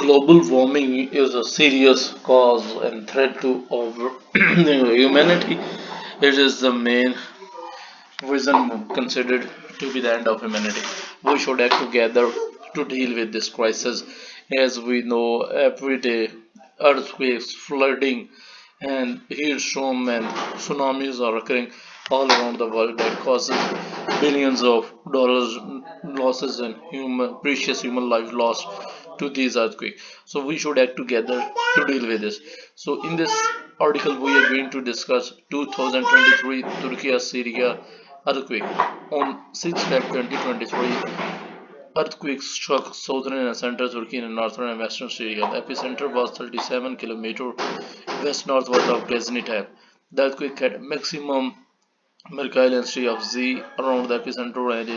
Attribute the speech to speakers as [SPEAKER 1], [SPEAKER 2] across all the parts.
[SPEAKER 1] Global warming is a serious cause and threat to over humanity. It is the main reason considered to be the end of humanity. We should act together to deal with this crisis. As we know, every day earthquakes, flooding, and heat storm and tsunamis are occurring all around the world that causes billions of dollars losses and precious human life lost to these earthquakes. So we should act together to deal with this. So in this article we are going to discuss 2023 Turkey Syria earthquake. On 6 Feb 2023, earthquake struck southern and central Turkey and northern and western Syria. The epicenter was 37 km west-northwest of Gaziantep. The earthquake had maximum mercantile intensity of Z around the epicenter, and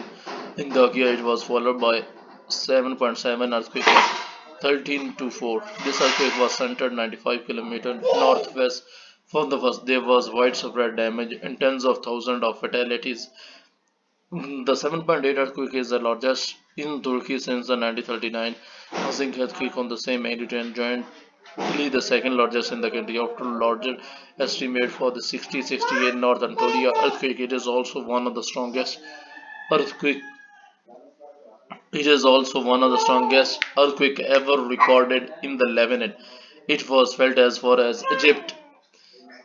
[SPEAKER 1] in Dakia it was followed by 7.7 earthquake at 13 to 4. This earthquake was centered 95 km northwest from the first. There was widespread damage and tens of thousands of fatalities. The 7.8 earthquake is the largest in Turkey since the 1939 housing earthquake on the same magnitude and jointly the second largest in the country after larger estimate for the 60-68 North Anatolia earthquake. Earthquake it is also one of the strongest earthquake ever recorded in the Lebanon. It was felt as far as Egypt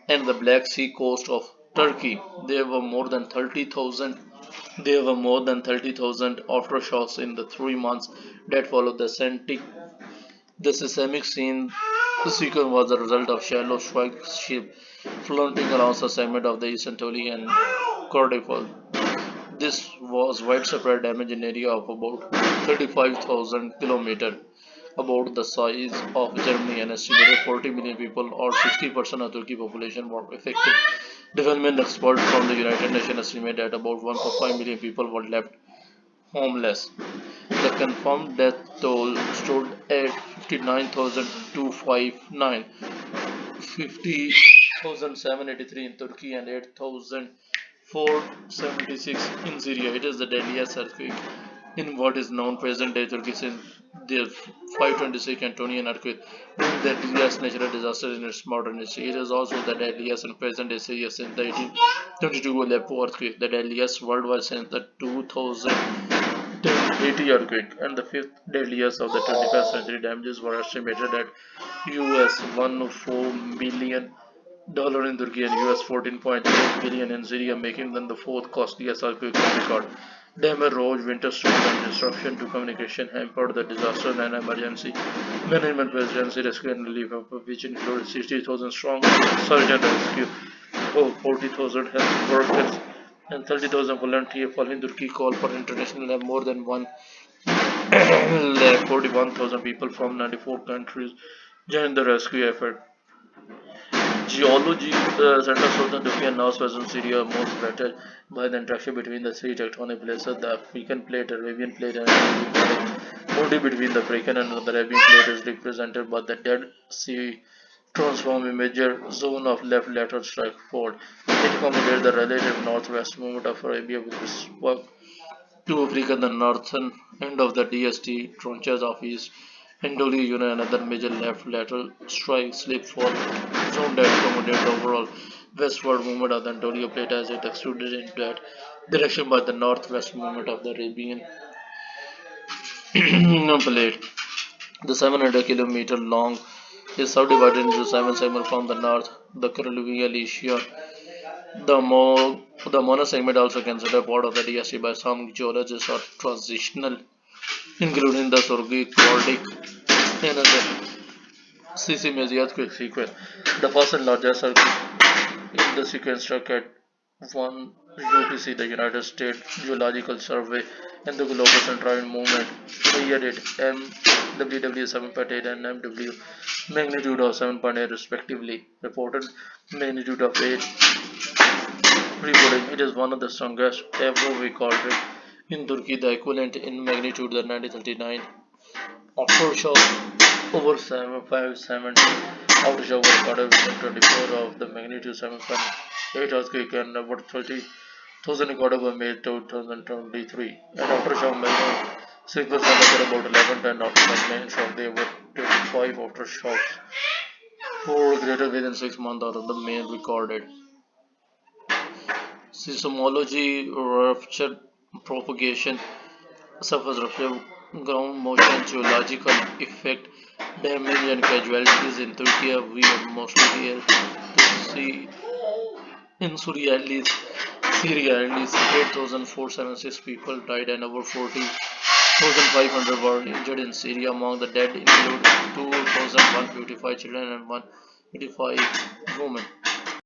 [SPEAKER 1] and the Black Sea coast of Turkey. There were more than 30,000 aftershocks in the 3 months that followed the seismic. The seismic sequence was the result of shallow strike ship floating around the segment of the East Anatolia and Kordofan. This was widespread damage in area of about 35,000 kilometers, about the size of Germany, and estimated 40 million people or 60% of Turkey population were affected. Development experts from the United Nations estimate that about 1.5 million people were left homeless. The confirmed death toll stood at 59,259, 50,783 in Turkey, and 8,476 in Syria. It is the deadliest earthquake in what is known present-day Turkey since the 526 Antonian earthquake, being the deadliest natural disaster in its modern history. It is also the deadliest in present-day Syria since the 1822 Aleppo earthquake, the deadliest worldwide since the 2010 Haiti earthquake, and the fifth deadliest of the 21st century. Damages were estimated at US 104 million dollar in Turkey and US 14.8 billion in Syria, making them the fourth costliest earthquake on record. Damage, road, winter storms, and disruption to communication hampered the disaster and emergency management, presidency, rescue and relief effort, which included 60,000 strong search and rescue, 40,000 health workers, and 30,000 volunteers. Following Turkey call for international help, more than 41,000 people from 94 countries joined the rescue effort. Geology Center Southern Turkey and northwestern Syria are most affected by the interaction between the three tectonic plates, the African plate, Arabian plate, and Arabian plate. Boundary between the African and the Arabian plate is represented by the Dead Sea, transform a major zone of left lateral strike fault. It accommodates the relative northwest movement of Arabia with respect to Africa, the northern end of the DST tranches of East Anatolia, another major left lateral strike slip fault zone that accommodates the overall westward movement of the Anatolia plate as it extruded in that direction by the northwest movement of the Arabian plate. The 700-kilometer long is subdivided into seven segments from the north, the Caribbean, Asia. The mono segment also considered part of the DST by some geologists or transitional, including the Sorghi, Nordic, and the Sisimizi earthquake sequence. The first and largest earthquake in the sequence struck at 1 UTC, the United States Geological Survey, and the Global Central Movement measured it MWW 7.8 and MW magnitude of 7.8 respectively. Reported magnitude of 8 reporting. It is one of the strongest ever recorded in Turkey, the equivalent in magnitude the 1939 aftershock over 7.570 aftershock was recorded within 24 of the magnitude 7.8 earthquake and about 30,000 recorded were made 2023. And aftershock measured Sleepers fell about 11:10 after the main shock. They were 25 aftershocks, four greater within 6 months out of the main recorded. Seismology, rupture propagation, surface rupture, ground motion, geological effect, damage and casualties in Turkey. We are mostly here to see in Syria at least 8,476 people died and over 40,500 were injured in Syria. Among the dead include 2,155 children and 185 women.